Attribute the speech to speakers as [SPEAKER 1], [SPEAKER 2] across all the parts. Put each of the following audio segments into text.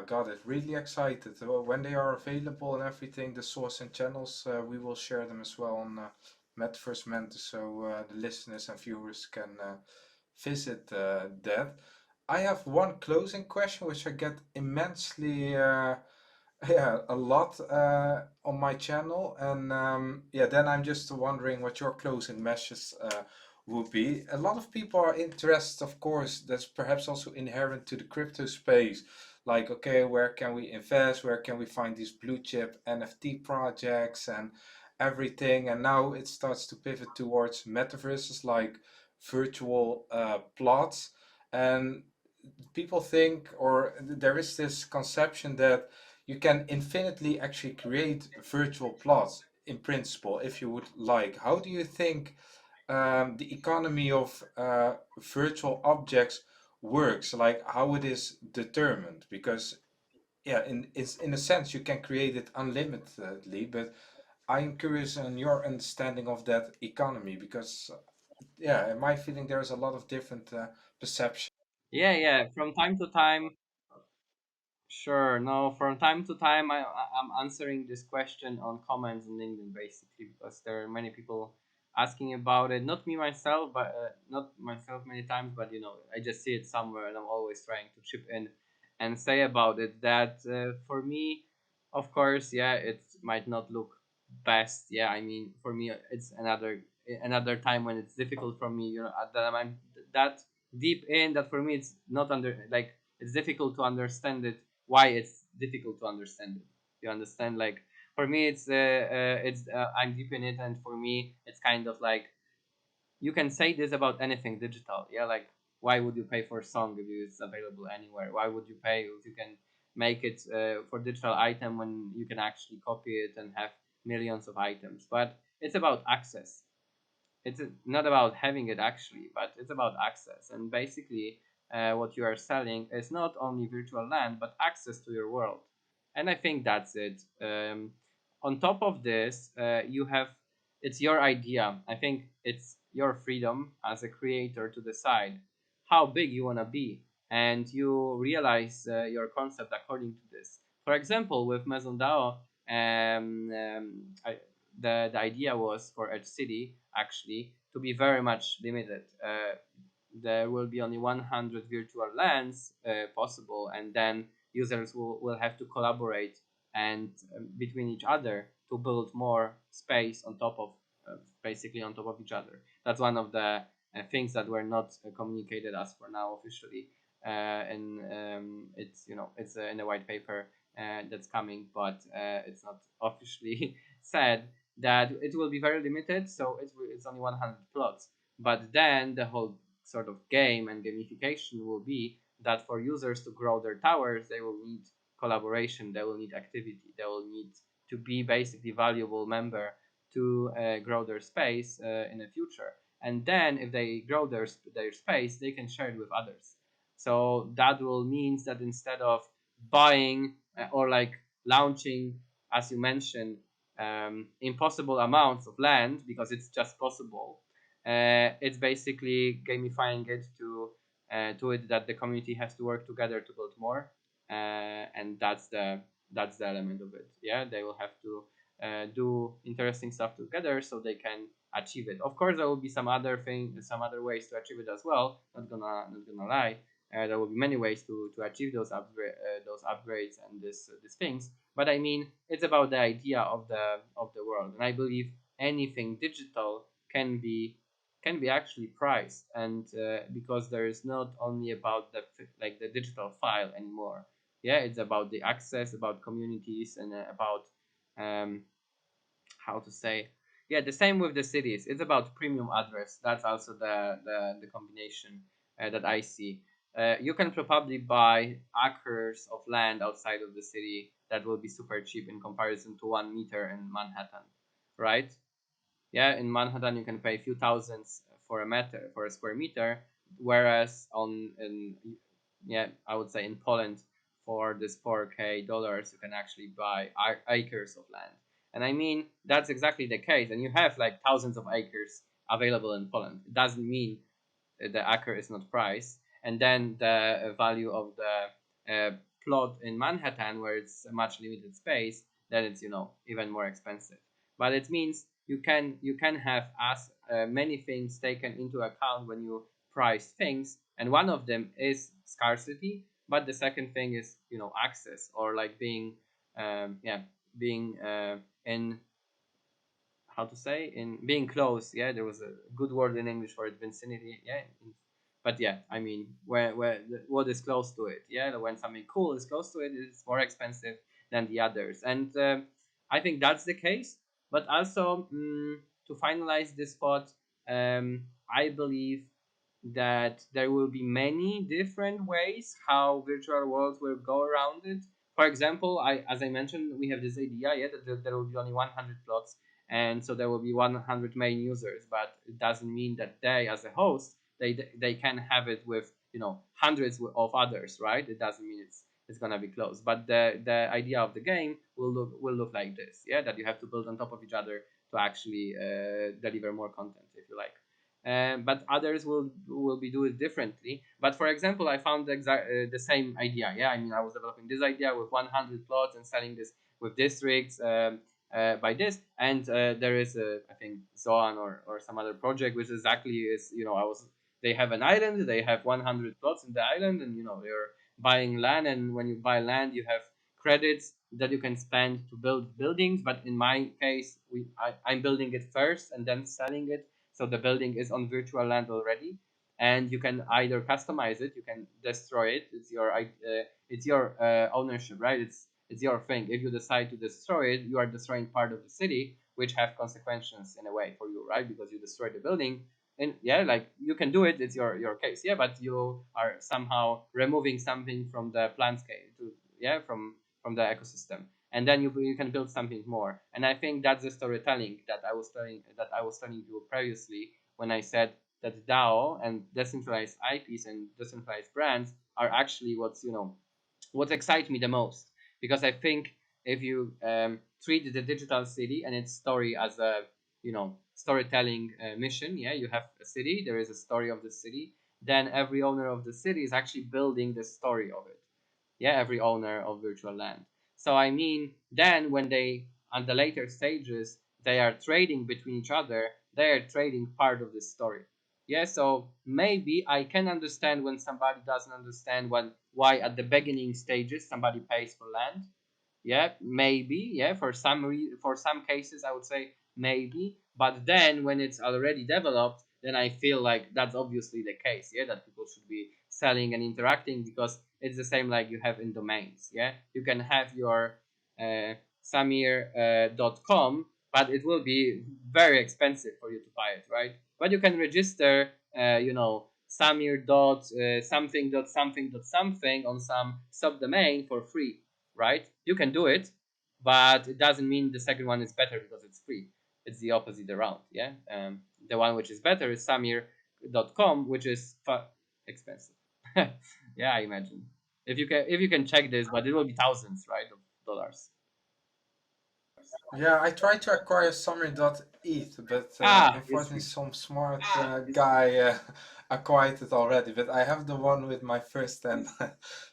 [SPEAKER 1] got it. Really excited. When they are available and everything, the source and channels, we will share them as well on Metaverse Mentors, so the listeners and viewers can visit that. I have one closing question, which I get immensely, yeah, a lot on my channel, and yeah, then I'm just wondering what your closing message would be. A lot of people are interested, of course, that's perhaps also inherent to the crypto space. Like, okay, where can we invest? Where can we find these blue chip NFT projects and everything? And now it starts to pivot towards metaverses like virtual plots. And people think, or there is this conception that you can infinitely actually create virtual plots in principle if you would like. How do you think the economy of virtual objects works, like how it is determined? Because yeah, in a sense you can create it unlimitedly, but I am curious on your understanding of that economy, because yeah, in my feeling there's a lot of different perceptions.
[SPEAKER 2] Yeah, yeah. From time to time, sure. No, from time to time, I'm answering this question on comments on LinkedIn basically because there are many people asking about it. Not me myself, but not myself many times, but I just see it somewhere, and I'm always trying to chip in and say about it that for me, of course, yeah, it might not look best. Yeah, I mean, for me, it's another time when it's difficult for me. That I'm that deep in that for me, it's not under like it's difficult to understand it why it's difficult to understand it. You understand? Like for me, it's I'm deep in it, and for me, it's kind of like you can say this about anything digital. Yeah, like why would you pay for a song if it's available anywhere? Why would you pay if you can make it for digital item when you can actually copy it and have millions of items? But it's about access. It's not about having it actually, but it's about access. And basically, what you are selling is not only virtual land, but access to your world. And I think that's it. On top of this, you have it's your idea. I think it's your freedom as a creator to decide how big you want to be, and you realize your concept according to this. For example, with MaisonDao, the idea was for each city actually to be very much limited. There will be only 100 virtual lands possible, and then users will have to collaborate and between each other to build more space on top of basically on top of each other. That's one of the things that were not communicated as for now officially, and it's it's in a white paper that's coming, but it's not officially said that it will be very limited, so it's only 100 plots. But then the whole sort of game and gamification will be that for users to grow their towers, they will need collaboration, they will need activity, they will need to be basically valuable member to grow their space in the future. And then if they grow their space, they can share it with others. So that will means that instead of buying or like launching, as you mentioned, impossible amounts of land because it's just possible. It's basically gamifying it to it that the community has to work together to build more, and that's the element of it. Yeah, they will have to do interesting stuff together so they can achieve it. Of course, there will be some other ways to achieve it as well. Not gonna lie. There will be many ways to achieve those upgrades and these things. But I mean, it's about the idea of the world, and I believe anything digital can be actually priced, and because there is not only about like the digital file anymore. Yeah, it's about the access, about communities, and about um, how to say, yeah, the same with the cities. It's about premium address. That's also the combination that I see. You can probably buy acres of land outside of the city that will be super cheap in comparison to 1 meter in Manhattan, right? Yeah, in Manhattan you can pay a few thousands for a square meter, whereas yeah, I would say in Poland for this 4K dollars you can actually buy acres of land. And I mean that's exactly the case, and you have like thousands of acres available in Poland. It doesn't mean the acre is not priced, and then the value of the plot in Manhattan where it's a much limited space, then it's even more expensive. But it means you can have as many things taken into account when you price things, and one of them is scarcity, but the second thing is access, or like being being in, how to say, in being close. Yeah, there was a good word in English for it, vicinity. Yeah, but yeah, I mean, what is close to it. Yeah, when something cool is close to it, it's more expensive than the others, and I think that's the case. But also, to finalize this thought, I believe that there will be many different ways how virtual worlds will go around it. For example, as I mentioned, we have this idea, yeah, that there will be only 100 plots, and so there will be 100 main users. But it doesn't mean that they, as a host, they can have it with hundreds of others, right? It doesn't mean it's gonna be closed. But the idea of the game will look like this, yeah, that you have to build on top of each other to actually deliver more content, if you like. But others will be do it differently. But for example, I found the same idea. Yeah, I mean, I was developing this idea with 100 plots and selling this with districts by this, and there is I think Zoan or some other project which exactly is, they have an island, they have 100 plots in the island, and they're buying land, and when you buy land, you have credits that you can spend to build buildings. But in my case, I'm building it first and then selling it, so the building is on virtual land already, and you can either customize it, you can destroy it. It's your ownership, right? It's your thing. If you decide to destroy it, you are destroying part of the city, which have consequences in a way for you, right? Because you destroy the building, and yeah, like, you can do it. It's your case, yeah. But you are somehow removing something from the landscape, from the ecosystem, and then you can build something more. And I think that's the storytelling that I was telling you previously, when I said that DAO and decentralized IPs and decentralized brands are actually what excites me the most. Because I think if you treat the digital city and its story as a storytelling mission, yeah, you have a city, there is a story of the city, then every owner of the city is actually building the story of it. Yeah, every owner of virtual land. So I mean, then when they, on the later stages, they are trading between each other, they are trading part of the story. Yeah, so maybe I can understand when somebody doesn't understand why at the beginning stages somebody pays for land. Yeah, maybe, yeah, for some cases I would say maybe. But then when it's already developed, then I feel like that's obviously the case, yeah, that people should be selling and interacting, because it's the same like you have in domains. Yeah, you can have your samir.com, but it will be very expensive for you to buy it, right? But you can register samir dot something dot something dot something on some subdomain for free, right? You can do it, but it doesn't mean the second one is better because it's free. It's the opposite around. Yeah. The one which is better is samir.com, which is expensive. Yeah, I imagine. If you can check this, but it will be thousands, right, of dollars.
[SPEAKER 1] Yeah, I tried to acquire Summer.eth, but
[SPEAKER 2] It's
[SPEAKER 1] unfortunately
[SPEAKER 2] free.
[SPEAKER 1] some smart guy acquired it already. But I have the one with my first and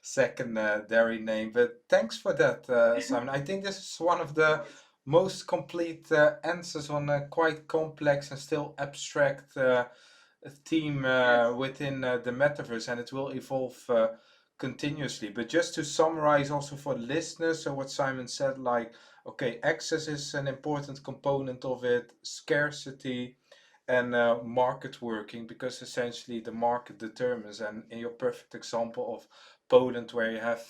[SPEAKER 1] secondary name. But thanks for that, Simon. I think this is one of the most complete answers on a quite complex and still abstract theme within the metaverse, and it will evolve continuously. But just to summarize also for the listeners, so what Simon said, like, okay, access is an important component of it, scarcity, and market working, because essentially the market determines. And in your perfect example of Poland, where you have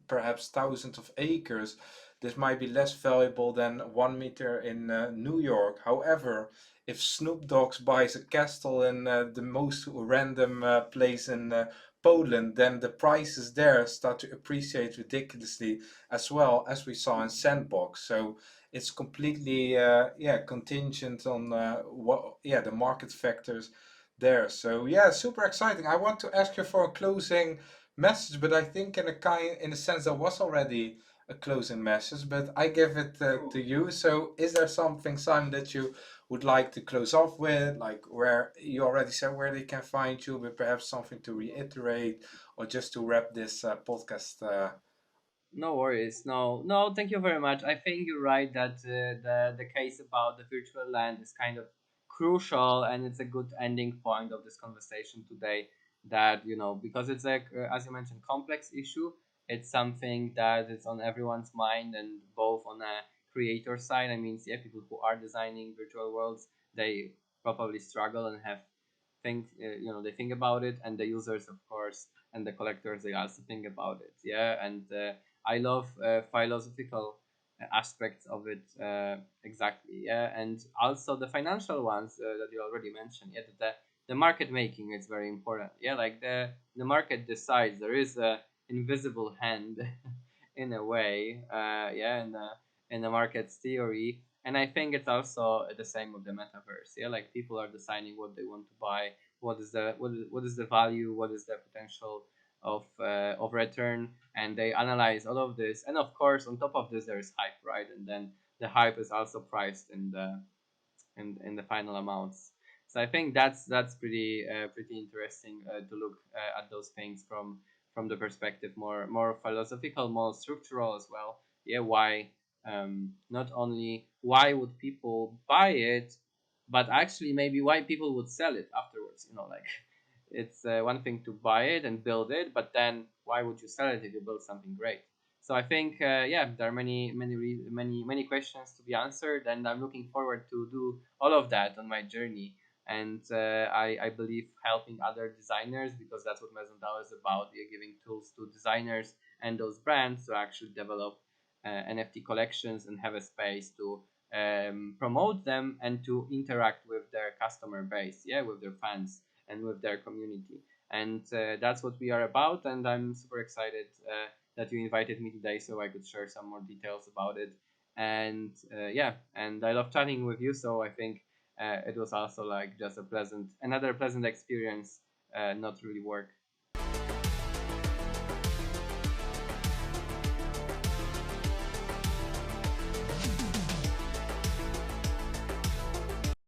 [SPEAKER 1] perhaps thousands of acres, this might be less valuable than 1 meter in New York. However, if Snoop Dogg buys a castle in the most random place in Poland, then the prices there start to appreciate ridiculously, as well as we saw in Sandbox. So it's completely contingent on the market factors there. So yeah, super exciting. I want to ask you for a closing message, but I think in a sense there was already a closing message, but I give it to you. So is there something, Simon, that you would like to close off with, like where you already said where they can find you, but perhaps something to reiterate, or just to wrap this podcast.
[SPEAKER 2] No worries. No, no. Thank you very much. I think you're right that the case about the virtual land is kind of crucial, and it's a good ending point of this conversation today. That because it's like as you mentioned, complex issue. It's something that is on everyone's mind, and both on a creator side. I mean, yeah, people who are designing virtual worlds, they probably struggle and have think they think about it, and the users, of course, and the collectors, they also think about it. Yeah, and I love philosophical aspects of it, exactly. Yeah, and also the financial ones that you already mentioned. Yeah, the market making is very important. Yeah, like the market decides. There is a invisible hand in a way. Yeah, in the market's theory. And I think it's also the same with the metaverse. Yeah, like people are deciding what they want to buy, what is the value, what is the potential of return, and they analyze all of this. And of course, on top of this, there is hype, right? And then the hype is also priced in the final amounts. So I think that's pretty interesting to look at those things from the perspective more philosophical, more structural as well. Yeah, why not only why would people buy it, but actually maybe why people would sell it afterwards. Like it's one thing to buy it and build it, but then why would you sell it if you build something great? So I think yeah, there are many questions to be answered, and I'm looking forward to do all of that on my journey. And I believe helping other designers, because that's what MaisonDao is about. We are giving tools to designers and those brands to actually develop NFT collections and have a space to promote them and to interact with their customer base, yeah, with their fans and with their community. And that's what we are about. And I'm super excited that you invited me today so I could share some more details about it. And yeah, and I love chatting with you. So I think it was also like just another pleasant experience, not really work.